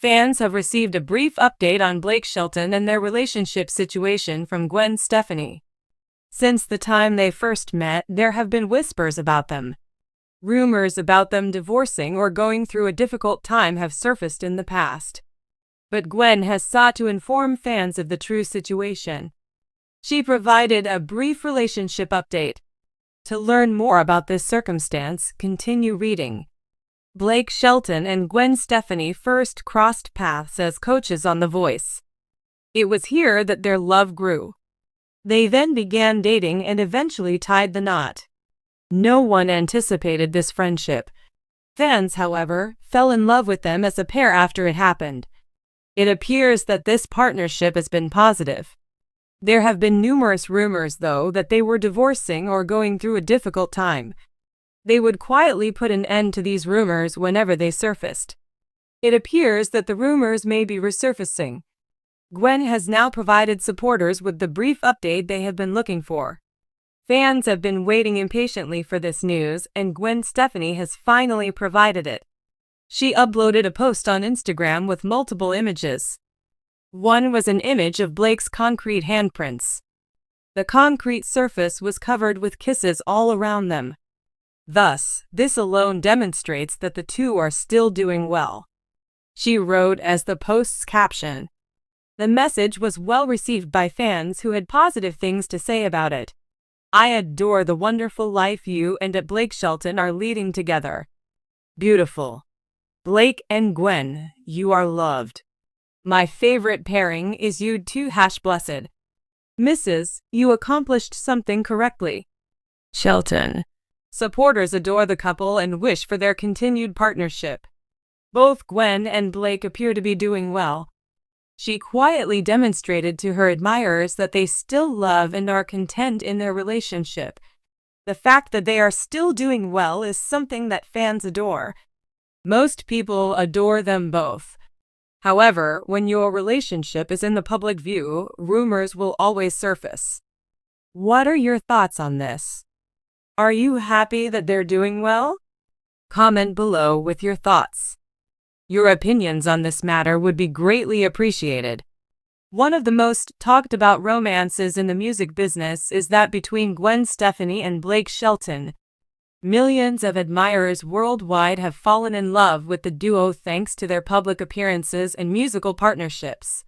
Fans have received a brief update on Blake Shelton and their relationship situation from Gwen Stefani. Since the time they first met, there have been whispers about them. Rumors about them divorcing or going through a difficult time have surfaced in the past. But Gwen has sought to inform fans of the true situation. She provided a brief relationship update. To learn more about this circumstance, continue reading. Blake Shelton and Gwen Stefani first crossed paths as coaches on The Voice. It was here that their love grew. They then began dating and eventually tied the knot. No one anticipated this friendship. Fans, however, fell in love with them as a pair after it happened. It appears that this partnership has been positive. There have been numerous rumors, though, that they were divorcing or going through a difficult time. They would quietly put an end to these rumors whenever they surfaced. It appears that the rumors may be resurfacing. Gwen has now provided supporters with the brief update they have been looking for. Fans have been waiting impatiently for this news, and Gwen Stefani has finally provided it. She uploaded a post on Instagram with multiple images. One was an image of Blake's concrete handprints. The concrete surface was covered with kisses all around them. Thus, this alone demonstrates that the two are still doing well. She wrote as the post's caption. The message was well received by fans who had positive things to say about it. I adore the wonderful life you and Blake Shelton are leading together. Beautiful. Blake and Gwen, you are loved. My favorite pairing is you two # blessed. Mrs., you accomplished something correctly. Shelton. Supporters adore the couple and wish for their continued partnership. Both Gwen and Blake appear to be doing well. She quietly demonstrated to her admirers that they still love and are content in their relationship. The fact that they are still doing well is something that fans adore. Most people adore them both. However, when your relationship is in the public view, rumors will always surface. What are your thoughts on this? Are you happy that they're doing well? Comment below with your thoughts. Your opinions on this matter would be greatly appreciated. One of the most talked about romances in the music business is that between Gwen Stefani and Blake Shelton. Millions of admirers worldwide have fallen in love with the duo thanks to their public appearances and musical partnerships.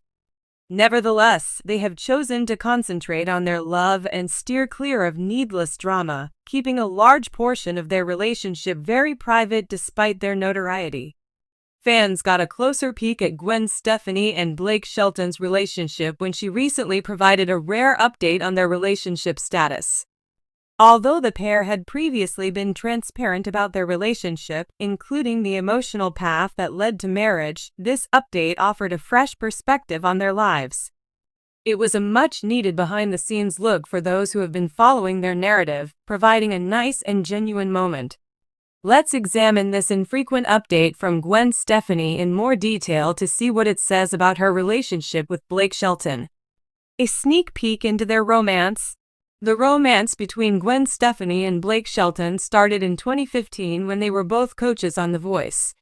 Nevertheless, they have chosen to concentrate on their love and steer clear of needless drama, keeping a large portion of their relationship very private despite their notoriety. Fans got a closer peek at Gwen Stefani and Blake Shelton's relationship when she recently provided a rare update on their relationship status. Although the pair had previously been transparent about their relationship, including the emotional path that led to marriage, this update offered a fresh perspective on their lives. It was a much-needed behind-the-scenes look for those who have been following their narrative, providing a nice and genuine moment. Let's examine this infrequent update from Gwen Stefani in more detail to see what it says about her relationship with Blake Shelton. A sneak peek into their romance. The romance between Gwen Stefani and Blake Shelton started in 2015 when they were both coaches on The Voice.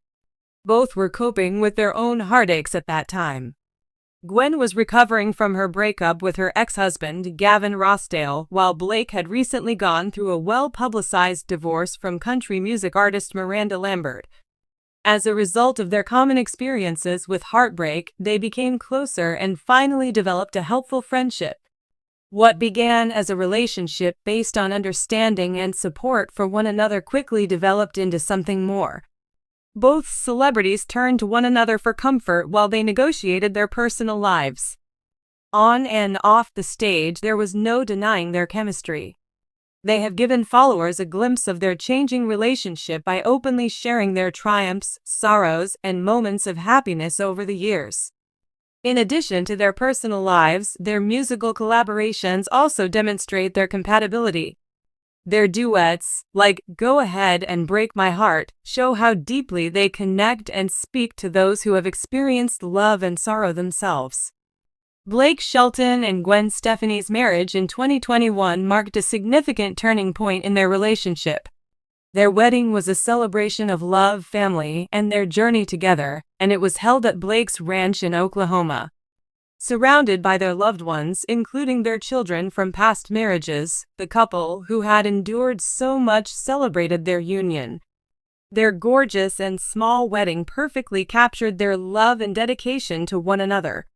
Both were coping with their own heartaches at that time. Gwen was recovering from her breakup with her ex-husband, Gavin Rossdale, while Blake had recently gone through a well-publicized divorce from country music artist Miranda Lambert. As a result of their common experiences with heartbreak, they became closer and finally developed a helpful friendship. What began as a relationship based on understanding and support for one another quickly developed into something more. Both celebrities turned to one another for comfort while they negotiated their personal lives. On and off the stage, there was no denying their chemistry. They have given followers a glimpse of their changing relationship by openly sharing their triumphs, sorrows, and moments of happiness over the years. In addition to their personal lives, their musical collaborations also demonstrate their compatibility. Their duets, like Go Ahead and Break My Heart, show how deeply they connect and speak to those who have experienced love and sorrow themselves. Blake Shelton and Gwen Stefani's marriage in 2021 marked a significant turning point in their relationship. Their wedding was a celebration of love, family, and their journey together, and it was held at Blake's ranch in Oklahoma. Surrounded by their loved ones, including their children from past marriages, the couple, who had endured so much, celebrated their union. Their gorgeous and small wedding perfectly captured their love and dedication to one another.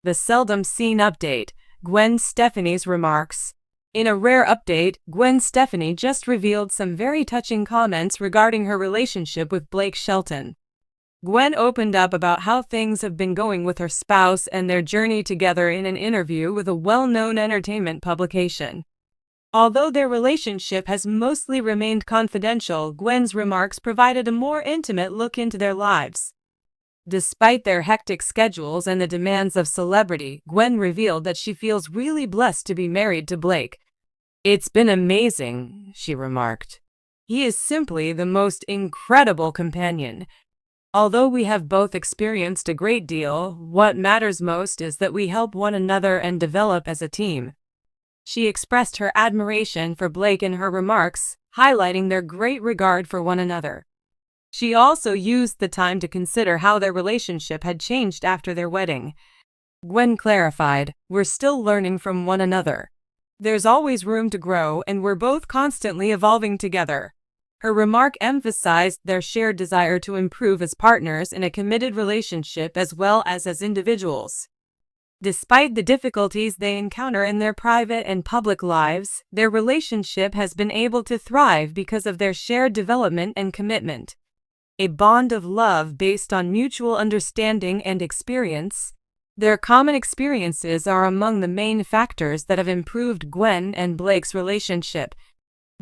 The seldom seen update, Gwen Stefani's remarks. In a rare update, Gwen Stefani just revealed some very touching comments regarding her relationship with Blake Shelton. Gwen opened up about how things have been going with her spouse and their journey together in an interview with a well-known entertainment publication. Although their relationship has mostly remained confidential, Gwen's remarks provided a more intimate look into their lives. Despite their hectic schedules and the demands of celebrity, Gwen revealed that she feels really blessed to be married to Blake. "It's been amazing," she remarked. "He is simply the most incredible companion. Although we have both experienced a great deal, what matters most is that we help one another and develop as a team." She expressed her admiration for Blake in her remarks, highlighting their great regard for one another. She also used the time to consider how their relationship had changed after their wedding. Gwen clarified, "We're still learning from one another. There's always room to grow, and we're both constantly evolving together." Her remark emphasized their shared desire to improve as partners in a committed relationship as well as individuals. Despite the difficulties they encounter in their private and public lives, their relationship has been able to thrive because of their shared development and commitment. A bond of love based on mutual understanding and experience. Their common experiences are among the main factors that have improved Gwen and Blake's relationship.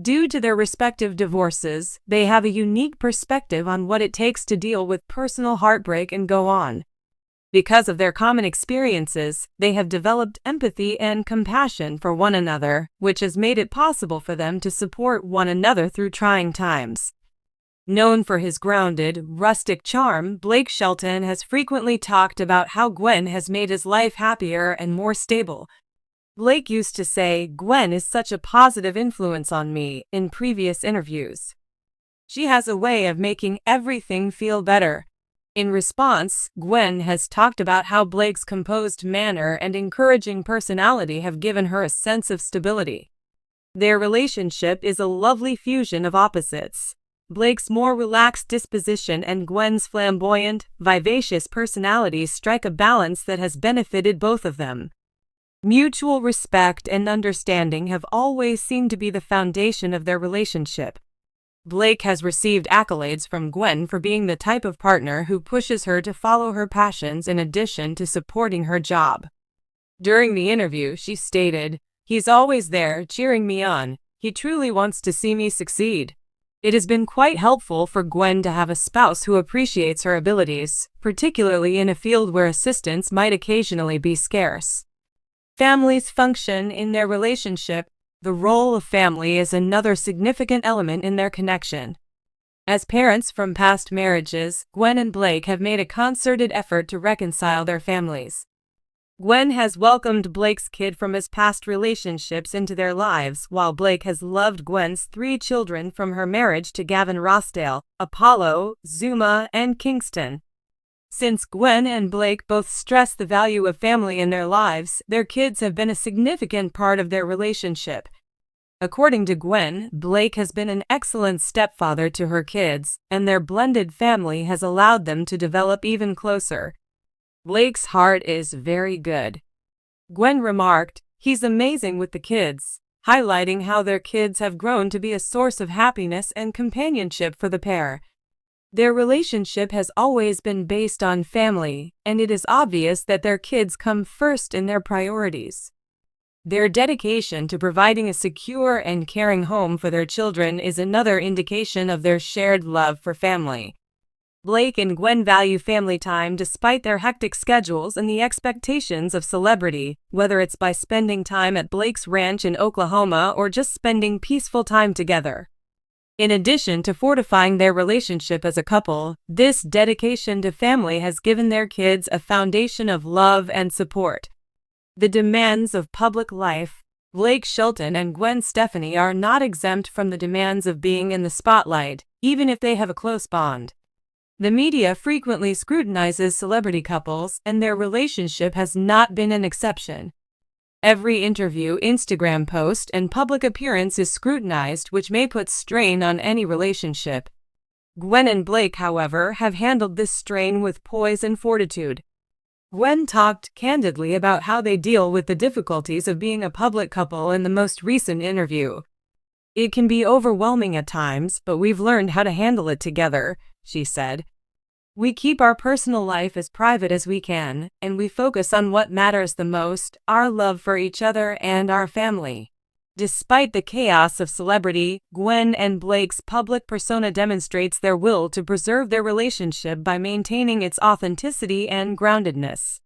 Due to their respective divorces, they have a unique perspective on what it takes to deal with personal heartbreak and go on. Because of their common experiences, they have developed empathy and compassion for one another, which has made it possible for them to support one another through trying times. Known for his grounded, rustic charm, Blake Shelton has frequently talked about how Gwen has made his life happier and more stable. Blake used to say, "Gwen is such a positive influence on me," in previous interviews. "She has a way of making everything feel better." In response, Gwen has talked about how Blake's composed manner and encouraging personality have given her a sense of stability. Their relationship is a lovely fusion of opposites. Blake's more relaxed disposition and Gwen's flamboyant, vivacious personalities strike a balance that has benefited both of them. Mutual respect and understanding have always seemed to be the foundation of their relationship. Blake has received accolades from Gwen for being the type of partner who pushes her to follow her passions in addition to supporting her job. During the interview, she stated, "He's always there, cheering me on. He truly wants to see me succeed." It has been quite helpful for Gwen to have a spouse who appreciates her abilities, particularly in a field where assistance might occasionally be scarce. Families function in their relationship. The role of family is another significant element in their connection. As parents from past marriages, Gwen and Blake have made a concerted effort to reconcile their families. Gwen has welcomed Blake's kid from his past relationships into their lives, while Blake has loved Gwen's 3 children from her marriage to Gavin Rossdale, Apollo, Zuma, and Kingston. Since Gwen and Blake both stress the value of family in their lives, their kids have been a significant part of their relationship. According to Gwen, Blake has been an excellent stepfather to her kids, and their blended family has allowed them to develop even closer. "Blake's heart is very good." Gwen remarked, "He's amazing with the kids," highlighting how their kids have grown to be a source of happiness and companionship for the pair. Their relationship has always been based on family, and it is obvious that their kids come first in their priorities. Their dedication to providing a secure and caring home for their children is another indication of their shared love for family. Blake and Gwen value family time despite their hectic schedules and the expectations of celebrity, whether it's by spending time at Blake's ranch in Oklahoma or just spending peaceful time together. In addition to fortifying their relationship as a couple, this dedication to family has given their kids a foundation of love and support. The demands of public life. Blake Shelton and Gwen Stefani are not exempt from the demands of being in the spotlight, even if they have a close bond. The media frequently scrutinizes celebrity couples, and their relationship has not been an exception. Every interview, Instagram post, and public appearance is scrutinized, which may put strain on any relationship. Gwen and Blake, however, have handled this strain with poise and fortitude. Gwen talked candidly about how they deal with the difficulties of being a public couple in the most recent interview. "It can be overwhelming at times, but we've learned how to handle it together," she said. "We keep our personal life as private as we can, and we focus on what matters the most, our love for each other and our family." Despite the chaos of celebrity, Gwen and Blake's public persona demonstrates their will to preserve their relationship by maintaining its authenticity and groundedness.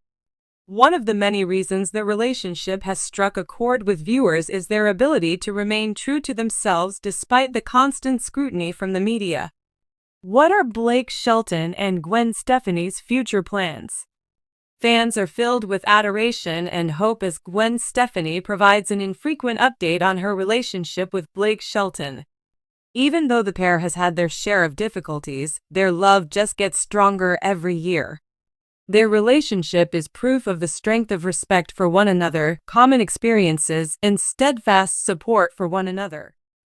One of the many reasons their relationship has struck a chord with viewers is their ability to remain true to themselves despite the constant scrutiny from the media. What are Blake Shelton and Gwen Stefani's future plans? Fans are filled with adoration and hope as Gwen Stefani provides an infrequent update on her relationship with Blake Shelton. Even though the pair has had their share of difficulties, their love just gets stronger every year. Their relationship is proof of the strength of respect for one another, common experiences, and steadfast support for one another.